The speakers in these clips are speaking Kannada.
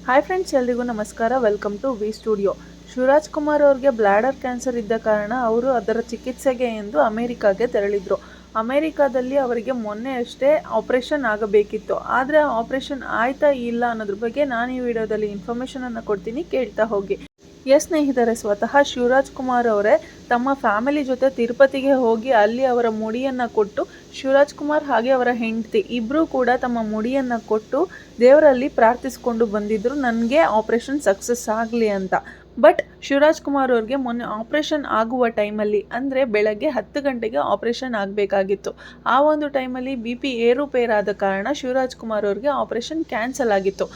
ಹಾಯ್ ಫ್ರೆಂಡ್ಸ್, ಎಲ್ರಿಗೂ ನಮಸ್ಕಾರ. Welcome to V studio. Shivaraj Kumar ಅವ್ರಿಗೆ ಬ್ಲಾಡರ್ ಕ್ಯಾನ್ಸರ್ ಇದ್ದ ಕಾರಣ ಅವರು ಅದರ ಚಿಕಿತ್ಸೆಗೆ ಎಂದು ಅಮೆರಿಕಾಗೆ ತೆರಳಿದ್ರು. ಅಮೆರಿಕಾದಲ್ಲಿ ಅವರಿಗೆ ಮೊನ್ನೆ ಅಷ್ಟೇ ಆಪರೇಷನ್ ಆಗಬೇಕಿತ್ತು. ಆದರೆ ಆಪರೇಷನ್ ಆಯ್ತಾ ಇಲ್ಲ ಅನ್ನೋದ್ರ ಬಗ್ಗೆ ನಾನು ಈ ವಿಡಿಯೋದಲ್ಲಿ ಇನ್ಫಾರ್ಮೇಷನನ್ನು ಕೊಡ್ತೀನಿ, ಕೇಳ್ತಾ ಹೋಗಿ. ಸ್ನೇಹಿತರೆ, ಸ್ವತಃ ಶಿವರಾಜ್ ಕುಮಾರ್ ಅವರೇ ತಮ್ಮ ಫ್ಯಾಮಿಲಿ ಜೊತೆ ತಿರುಪತಿಗೆ ಹೋಗಿ ಅಲ್ಲಿ ಅವರ ಮುಡಿಯನ್ನು ಕೊಟ್ಟು, ಶಿವರಾಜ್ ಕುಮಾರ್ ಹಾಗೆ ಅವರ ಹೆಂಡತಿ ಇಬ್ಬರೂ ಕೂಡ ತಮ್ಮ ಮುಡಿಯನ್ನು ಕೊಟ್ಟು ದೇವರಲ್ಲಿ ಪ್ರಾರ್ಥಿಸ್ಕೊಂಡು ಬಂದಿದ್ದರು, ನನಗೆ ಆಪರೇಷನ್ ಸಕ್ಸಸ್ ಆಗಲಿ ಅಂತ. ಬಟ್ ಶಿವರಾಜ್ ಕುಮಾರ್ ಅವ್ರಿಗೆ ಮೊನ್ನೆ ಆಪರೇಷನ್ ಆಗುವ ಟೈಮಲ್ಲಿ, ಅಂದರೆ ಬೆಳಗ್ಗೆ 10 ಗಂಟೆಗೆ ಆಪರೇಷನ್ ಆಗಬೇಕಾಗಿತ್ತು. ಆ ಒಂದು ಟೈಮಲ್ಲಿ BP ಏರುಪೇರಾದ ಕಾರಣ ಶಿವರಾಜ್ ಕುಮಾರ್ ಅವ್ರಿಗೆ ಆಪರೇಷನ್ ಕ್ಯಾನ್ಸಲ್ ಆಗಿತ್ತು.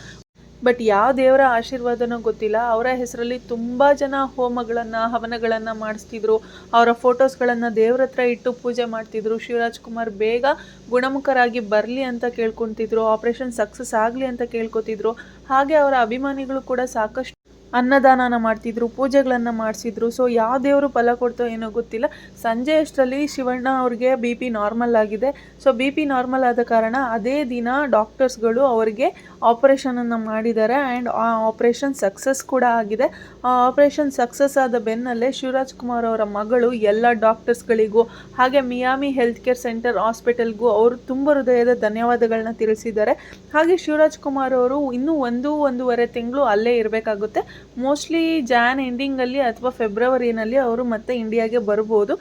ಬಟ್ ಯಾವ ದೇವರ ಆಶೀರ್ವಾದನೋ ಗೊತ್ತಿಲ್ಲ, ಅವರ ಹೆಸರಲ್ಲಿ ತುಂಬ ಜನ ಹೋಮಗಳನ್ನು ಹವನಗಳನ್ನು ಮಾಡಿಸ್ತಿದ್ರು. ಅವರ ಫೋಟೋಸ್ಗಳನ್ನು ದೇವ್ರ ಹತ್ರ ಇಟ್ಟು ಪೂಜೆ ಮಾಡ್ತಿದ್ರು. ಶಿವರಾಜ್ ಕುಮಾರ್ ಬೇಗ ಗುಣಮುಖರಾಗಿ ಬರಲಿ ಅಂತ ಕೇಳ್ಕೊತಿದ್ರು, ಆಪರೇಷನ್ ಸಕ್ಸಸ್ ಆಗಲಿ ಅಂತ ಕೇಳ್ಕೊತಿದ್ರು. ಹಾಗೆ ಅವರ ಅಭಿಮಾನಿಗಳು ಕೂಡ ಸಾಕಷ್ಟು ಅನ್ನದಾನ ಮಾಡ್ತಿದ್ರು, ಪೂಜೆಗಳನ್ನು ಮಾಡಿಸಿದ್ರು. ಸೊ ಯಾವ ದೇವರು ಫಲ ಕೊಡ್ತೋ ಏನೋ ಗೊತ್ತಿಲ್ಲ, ಸಂಜೆ ಅಷ್ಟರಲ್ಲಿ ಶಿವಣ್ಣ ಅವ್ರಿಗೆ BP ನಾರ್ಮಲ್ ಆಗಿದೆ. ಸೊ BP ನಾರ್ಮಲ್ ಆದ ಕಾರಣ ಅದೇ ದಿನ ಡಾಕ್ಟರ್ಸ್ಗಳು ಅವರಿಗೆ ಆಪರೇಷನನ್ನು ಮಾಡಿದ್ದಾರೆ ಆ್ಯಂಡ್ ಆ ಆಪರೇಷನ್ ಸಕ್ಸಸ್ ಕೂಡ ಆಗಿದೆ. ಆ ಆಪರೇಷನ್ ಸಕ್ಸಸ್ ಆದ ಬೆನ್ನಲ್ಲೇ ಶಿವರಾಜ್ ಕುಮಾರ್ ಅವರ ಮಗಳು ಎಲ್ಲ ಡಾಕ್ಟರ್ಸ್ಗಳಿಗೂ ಹಾಗೆ ಮಿಯಾಮಿ ಹೆಲ್ತ್ ಕೇರ್ ಸೆಂಟರ್ ಹಾಸ್ಪಿಟಲ್ಗೂ ಅವರು ತುಂಬ ಹೃದಯದ ಧನ್ಯವಾದಗಳನ್ನ ತಿಳಿಸಿದ್ದಾರೆ. ಹಾಗೆ ಶಿವರಾಜ್ ಕುಮಾರ್ ಅವರು ಇನ್ನೂ ಒಂದೂವರೆ ತಿಂಗಳು ಅಲ್ಲೇ ಇರಬೇಕಾಗುತ್ತೆ. ಮೋಸ್ಟ್ಲಿ ಜಾನ್ ಎಂಡಿಂಗಲ್ಲಿ ಅಥವಾ ಫೆಬ್ರವರಿನಲ್ಲಿ ಅವರು ಮತ್ತೆ ಇಂಡಿಯಾಗೆ ಬರ್ಬೋದು.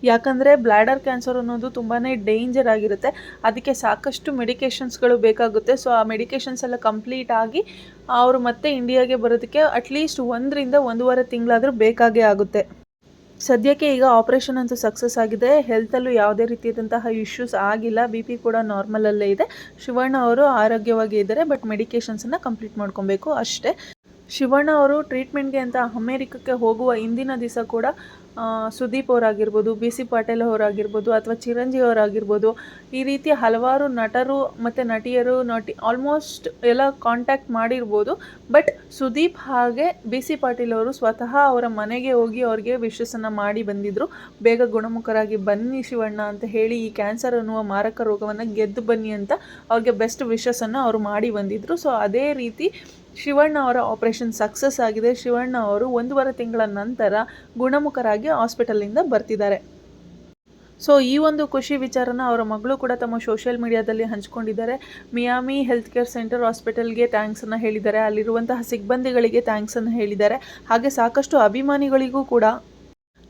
ಯಾಕಂದರೆ ಬ್ಲ್ಯಾಡರ್ ಕ್ಯಾನ್ಸರ್ ಅನ್ನೋದು ತುಂಬಾ ಡೇಂಜರ್ ಆಗಿರುತ್ತೆ, ಅದಕ್ಕೆ ಸಾಕಷ್ಟು ಮೆಡಿಕೇಷನ್ಸ್ಗಳು ಬೇಕಾಗುತ್ತೆ. ಸೊ ಆ ಮೆಡಿಕೇಷನ್ಸ್ ಎಲ್ಲ ಕಂಪ್ಲೀಟ್ ಆಗಿ ಅವರು ಮತ್ತೆ ಇಂಡಿಯಾಗೆ ಬರೋದಕ್ಕೆ ಅಟ್ಲೀಸ್ಟ್ 1-1.5 ತಿಂಗಳಾದರೂ ಬೇಕಾಗೇ ಆಗುತ್ತೆ. ಸದ್ಯಕ್ಕೆ ಈಗ ಆಪರೇಷನ್ ಅಂತೂ ಸಕ್ಸಸ್ ಆಗಿದೆ, ಹೆಲ್ತಲ್ಲೂ ಯಾವುದೇ ರೀತಿಯಾದಂತಹ ಇಶ್ಯೂಸ್ ಆಗಿಲ್ಲ, BP ಕೂಡ ನಾರ್ಮಲಲ್ಲೇ ಇದೆ. ಶಿವಣ್ಣ ಅವರು ಆರೋಗ್ಯವಾಗಿ ಇದ್ದಾರೆ, ಬಟ್ ಮೆಡಿಕೇಷನ್ಸನ್ನು ಕಂಪ್ಲೀಟ್ ಮಾಡ್ಕೊಬೇಕು ಅಷ್ಟೇ. ಶಿವಣ್ಣ ಅವರು ಟ್ರೀಟ್ಮೆಂಟ್ಗೆ ಅಂತ ಅಮೇರಿಕಕ್ಕೆ ಹೋಗುವ ಇಂದಿನ ದಿವಸ ಕೂಡ ಸುದೀಪ್ ಅವರಾಗಿರ್ಬೋದು, BC ಪಾಟೀಲ್ ಅವರಾಗಿರ್ಬೋದು, ಅಥವಾ ಚಿರಂಜೀವಿ ಅವರಾಗಿರ್ಬೋದು, ಈ ರೀತಿ ಹಲವಾರು ನಟರು ಮತ್ತು ನಟಿಯರು ಆಲ್ಮೋಸ್ಟ್ ಎಲ್ಲ ಕಾಂಟ್ಯಾಕ್ಟ್ ಮಾಡಿರ್ಬೋದು. ಬಟ್ ಸುದೀಪ್ ಹಾಗೆ BC ಪಾಟೀಲ್ ಅವರು ಸ್ವತಃ ಅವರ ಮನೆಗೆ ಹೋಗಿ ಅವ್ರಿಗೆ ವಿಶಸ್ಸನ್ನು ಮಾಡಿ ಬಂದಿದ್ದರು. ಬೇಗ ಗುಣಮುಖರಾಗಿ ಬನ್ನಿ ಶಿವಣ್ಣ ಅಂತ ಹೇಳಿ, ಈ ಕ್ಯಾನ್ಸರ್ ಅನ್ನುವ ಮಾರಕ ರೋಗವನ್ನು ಗೆದ್ದು ಬನ್ನಿ ಅಂತ ಅವ್ರಿಗೆ ಬೆಸ್ಟ್ ವಿಶಸ್ಸನ್ನು ಅವರು ಮಾಡಿ ಬಂದಿದ್ದರು. ಸೊ ಅದೇ ರೀತಿ ಶಿವಣ್ಣ ಅವರ ಆಪರೇಷನ್ ಸಕ್ಸಸ್ ಆಗಿದೆ. ಶಿವಣ್ಣ ಅವರು 1.5 ತಿಂಗಳ ನಂತರ ಗುಣಮುಖರಾಗಿ ಹಾಸ್ಪಿಟಲಿಂದ ಬರ್ತಿದ್ದಾರೆ. ಸೊ ಈ ಒಂದು ಖುಷಿ ವಿಚಾರನ ಅವರ ಮಗಳು ಕೂಡ ತಮ್ಮ ಸೋಷಿಯಲ್ ಮೀಡಿಯಾದಲ್ಲಿ ಹಂಚ್ಕೊಂಡಿದ್ದಾರೆ. ಮಿಯಾಮಿ ಹೆಲ್ತ್ ಕೇರ್ ಸೆಂಟರ್ ಹಾಸ್ಪಿಟಲ್ಗೆ ಥ್ಯಾಂಕ್ಸನ್ನು ಹೇಳಿದ್ದಾರೆ, ಅಲ್ಲಿರುವಂತಹ ಸಿಬ್ಬಂದಿಗಳಿಗೆ ಥ್ಯಾಂಕ್ಸನ್ನು ಹೇಳಿದ್ದಾರೆ. ಹಾಗೆ ಸಾಕಷ್ಟು ಅಭಿಮಾನಿಗಳಿಗೂ ಕೂಡ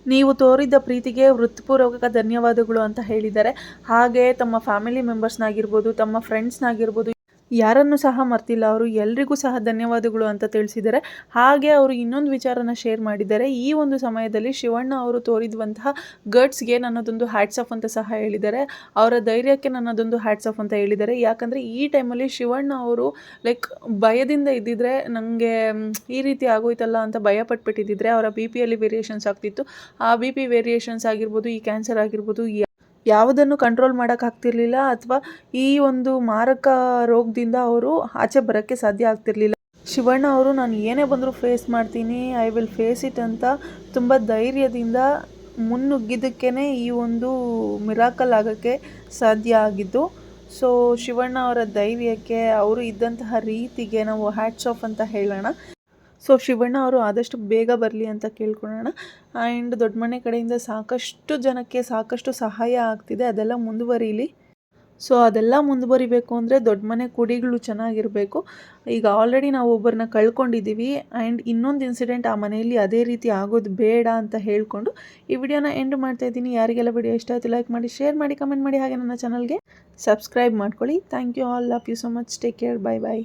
ನೀವು ತೋರಿದ ಪ್ರೀತಿಗೆ ಹೃತ್ಪೂರ್ವಕ ಧನ್ಯವಾದಗಳು ಅಂತ ಹೇಳಿದ್ದಾರೆ. ಹಾಗೆ ತಮ್ಮ ಫ್ಯಾಮಿಲಿ ಮೆಂಬರ್ಸ್ನಾಗಿರ್ಬೋದು, ತಮ್ಮ ಫ್ರೆಂಡ್ಸ್ನಾಗಿರ್ಬೋದು, ಯಾರನ್ನು ಸಹ ಮರ್ತಿಲ್ಲ, ಅವರು ಎಲ್ರಿಗೂ ಸಹ ಧನ್ಯವಾದಗಳು ಅಂತ ತಿಳಿಸಿದ್ದಾರೆ. ಹಾಗೆ ಅವರು ಇನ್ನೊಂದು ವಿಚಾರನ ಶೇರ್ ಮಾಡಿದ್ದಾರೆ. ಈ ಒಂದು ಸಮಯದಲ್ಲಿ ಶಿವಣ್ಣ ಅವರು ತೋರಿರುವಂತಹ ಗಟ್ಸ್ಗೆ ನನ್ನದೊಂದು ಹ್ಯಾಟ್ಸ್ ಆಫ್ ಅಂತ ಸಹ ಹೇಳಿದ್ದಾರೆ, ಅವರ ಧೈರ್ಯಕ್ಕೆ ನನ್ನದೊಂದು ಹ್ಯಾಟ್ಸ್ ಆಫ್ ಅಂತ ಹೇಳಿದ್ದಾರೆ. ಯಾಕಂದರೆ ಈ ಟೈಮಲ್ಲಿ ಶಿವಣ್ಣ ಅವರು ಭಯದಿಂದ ಇದ್ದಿದ್ರೆ, ನನಗೆ ಈ ರೀತಿ ಆಗೋಯ್ತಲ್ಲ ಅಂತ ಭಯಪಟ್ಬಿಟ್ಟಿದ್ದಿದ್ರೆ ಅವರ BPಯಲ್ಲಿ ವೇರಿಯೇಷನ್ಸ್ ಆಗ್ತಿತ್ತು. ಆ BP ವೇರಿಯೇಷನ್ಸ್ ಆಗಿರ್ಬೋದು, ಈ ಕ್ಯಾನ್ಸರ್ ಆಗಿರ್ಬೋದು, ಯಾವುದನ್ನು ಕಂಟ್ರೋಲ್ ಮಾಡೋಕ್ಕಾಗ್ತಿರ್ಲಿಲ್ಲ, ಅಥವಾ ಈ ಒಂದು ಮಾರಕ ರೋಗದಿಂದ ಅವರು ಆಚೆ ಬರೋಕ್ಕೆ ಸಾಧ್ಯ ಆಗ್ತಿರ್ಲಿಲ್ಲ. ಶಿವಣ್ಣ ಅವರು ನಾನು ಏನೇ ಬಂದರೂ ಫೇಸ್ ಮಾಡ್ತೀನಿ, ಐ ವಿಲ್ ಫೇಸ್ ಇಟ್ ಅಂತ ತುಂಬ ಧೈರ್ಯದಿಂದ ಮುನ್ನುಗ್ಗಿದ್ದಕ್ಕೇ ಈ ಒಂದು ಮಿರಾಕಲ್ ಆಗೋಕ್ಕೆ ಸಾಧ್ಯ ಆಗಿದ್ದು. ಸೊ ಶಿವಣ್ಣ ಅವರ ಧೈರ್ಯಕ್ಕೆ, ಅವರು ಇದ್ದಂತಹ ರೀತಿಗೆ ನಾವು ಹ್ಯಾಟ್ಸ್ ಆಫ್ ಅಂತ ಹೇಳೋಣ. ಸೊ ಶಿವಣ್ಣ ಅವರು ಆದಷ್ಟು ಬೇಗ ಬರಲಿ ಅಂತ ಕೇಳ್ಕೊಳ್ಳೋಣ. ಆ್ಯಂಡ್ ದೊಡ್ಡ ಮನೆ ಕಡೆಯಿಂದ ಸಾಕಷ್ಟು ಜನಕ್ಕೆ ಸಾಕಷ್ಟು ಸಹಾಯ ಆಗ್ತಿದೆ, ಅದೆಲ್ಲ ಮುಂದುವರಿಲಿ. ಸೊ ಅದೆಲ್ಲ ಮುಂದುವರಿಬೇಕು ಅಂದರೆ ದೊಡ್ಡ ಮನೆ ಕುಡಿಗಳು ಚೆನ್ನಾಗಿರಬೇಕು. ಈಗ ಆಲ್ರೆಡಿ ನಾವು ಒಬ್ಬರನ್ನ ಕಳ್ಕೊಂಡಿದ್ದೀವಿ, ಆ್ಯಂಡ್ ಇನ್ನೊಂದು ಇನ್ಸಿಡೆಂಟ್ ಆ ಮನೆಯಲ್ಲಿ ಅದೇ ರೀತಿ ಆಗೋದು ಬೇಡ ಅಂತ ಹೇಳಿಕೊಂಡು ಈ ವಿಡಿಯೋನ ಎಂಡ್ ಮಾಡ್ತಾ ಇದ್ದೀನಿ. ಯಾರಿಗೆಲ್ಲ ವಿಡಿಯೋ ಇಷ್ಟ ಆಯಿತು ಲೈಕ್ ಮಾಡಿ, ಶೇರ್ ಮಾಡಿ, ಕಮೆಂಟ್ ಮಾಡಿ, ಹಾಗೆ ನನ್ನ ಚಾನಲ್ಗೆ ಸಬ್ಸ್ಕ್ರೈಬ್ ಮಾಡ್ಕೊಳ್ಳಿ. Thank you all, love you so much, take care, bye by.